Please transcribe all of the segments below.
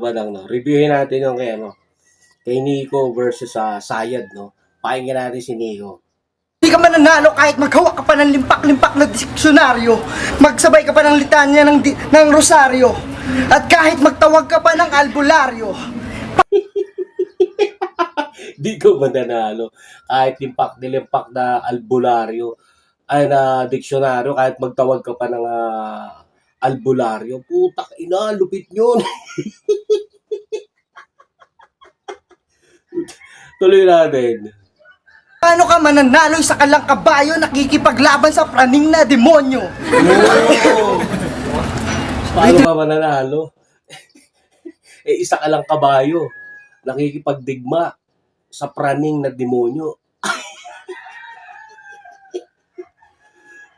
Badang, no? Reviewin natin yung kay Nico versus Sayad, no? Pakinggan natin si Nico. Hindi ka mananalo kahit maghawa ka pa ng limpak-limpak na diksyonaryo, magsabay ka pa ng litanya ng rosaryo, at kahit magtawag ka pa ng albularyo. Di ko mananalo kahit limpak na albularyo ay na diksyonaryo, kahit magtawag ka pa ng albularyo. Putak ina, lupit yun. Tuloy natin. Paano ka mananalo sa kalang kabayo nakikipaglaban sa praning na demonyo? Paano ka mananalo? Isa ka lang kabayo, nakikipagdigma sa praning na demonyo.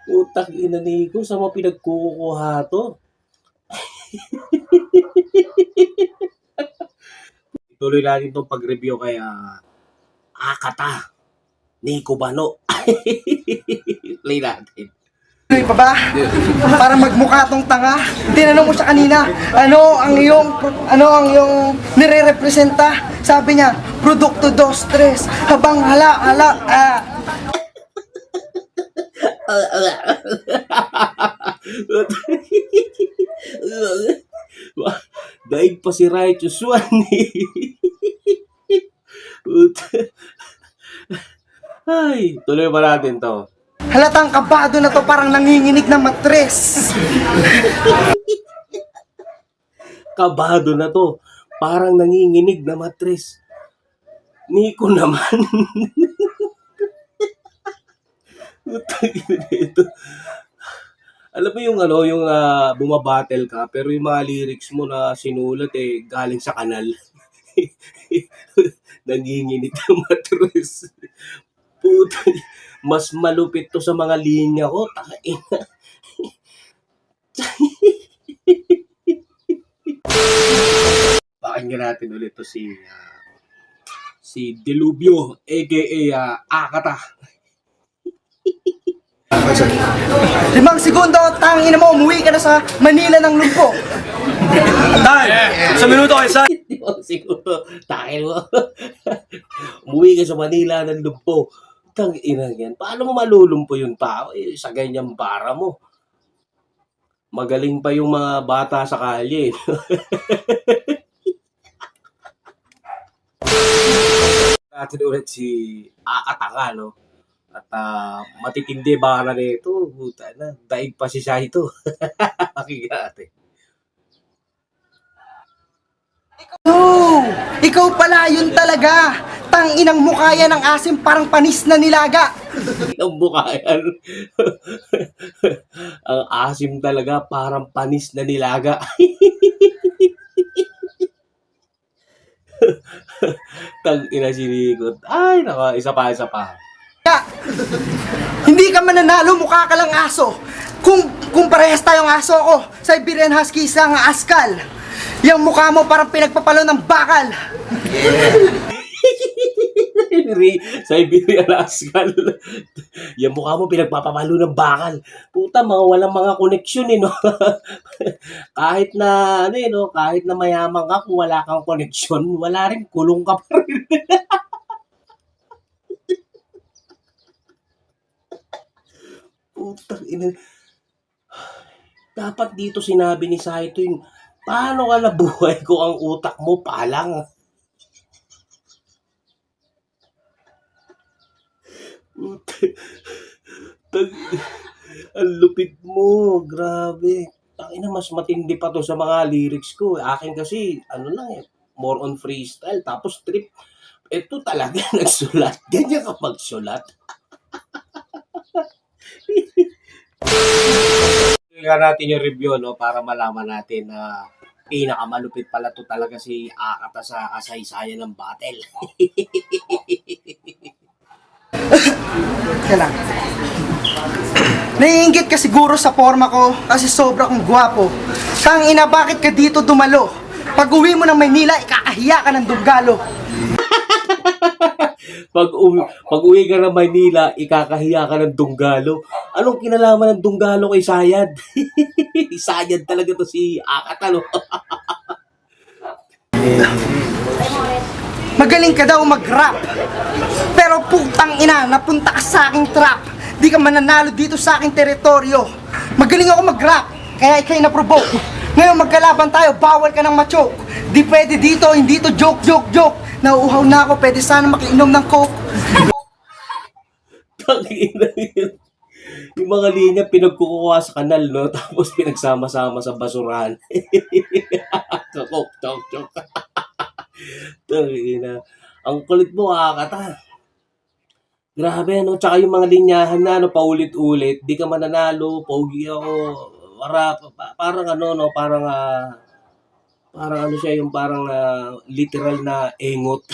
Utak ina Nico, sa mga pinagkukuha to. Tuloy natin itong pag-review kay Akata Nico Bano. Play natin. Tuloy pa ba? Para magmukha tong tanga. Tinanong mo siya kanina, ano ang iyong nire-representa? Sabi niya, produkto 2-3. Habang Daig pa si Righteous One. Ay, tuloy pa natin to. halatang kabado na to, parang nanginginig na matres. Kabado na to, parang nanginginig na matres. Nico naman. Ito. Alam mo yung yung bumabattle ka, pero yung mga lyrics mo na sinulat galing sa kanal. Nanginginig na matres. Puta, mas malupit to sa mga linya ko. Takaina. Pakinggan natin ulit to si Delubyo, aka Akata. 5 segundo, tangin na mo, umuwi ka na sa Manila ng lumpo. Time! Sa minuto kayo sa... Siguro, takin mo. Umuwi ka sa Manila ng lumpo. Tangina yan. Paano mo malulumpo yung tao? Sa ganyang bara mo. Magaling pa yung mga bata sa kalye. Natin ulit si Akata, no? At matitindi ba na nito? Buta na. Daig pa si Saito. Pakinggan. No! Ikaw pala yun talaga! Tanginang mukha yan ng asim, parang panis na nilaga! Ang mukha yan. Ang asim talaga, parang panis na nilaga. Tang-ina si Nico. Ay, nako, isa pa. Hindi ka mananalo, mukha ka lang aso. Kung parehas tayong aso ko, Siberian Husky isang askal. Yung mukha mo parang pinagpapalo ng bakal. Siberian Askal. Yung mukha mo pinagpapapalo ng bakal. Puta, walang mga koneksyon no? Kahit na, no? Kahit na mayaman ka, kung wala kang koneksyon, wala rin, kulong ka pa rin. Putang ina. Dapat dito sinabi ni Saito yung, paano ka nabuhay ko ang utak mo palang? Ang lupit mo, grabe. Tangina, mas matindi pa to sa mga lyrics ko. Akin kasi, more on freestyle, tapos trip. Ito talaga nagsulat. Ganyan ka magsulat. Tingnan natin yung review, no, para malaman natin na pinakamalupit pala to talaga si Akata sa kasaysayan ng battle. Kaya naiinggit ka siguro sa forma ko kasi sobra kong gwapo. Tangina, bakit ka dito dumalo? Pag uwi mo ng Maynila, ikakahiya ka ng Dunggalo. Pag uwi ka ng Maynila, ikakahiya ka ng Dunggalo. Anong kinalaman ng Dunggalo kay Sayad? Sayad talaga to si Akata, no? Magaling ka daw mag-rap. Pero putang ina, napunta ka sa aking trap. Di ka mananalo dito sa aking teritoryo. Magaling ako mag-rap, kaya ikay na-provoke. Ngayon magkalaban tayo, bawal ka ng ma-choke. Di pwede dito, hindi to joke, joke, joke. Nauuhaw na ako, pwede sana makiinom ng coke. Tangina yun. Yung mga linya pinagkukuha sa kanal, no? Tapos pinagsama-sama sa basurahan. Kakok, chok, chok. Tangina. Ang kulit mo, kakata. Grabe, no? Tsaka yung mga linyahan na, no, paulit-ulit. Di ka mananalo, pogi ako. Parang ano, no? Parang ano siya, yung parang literal na engot.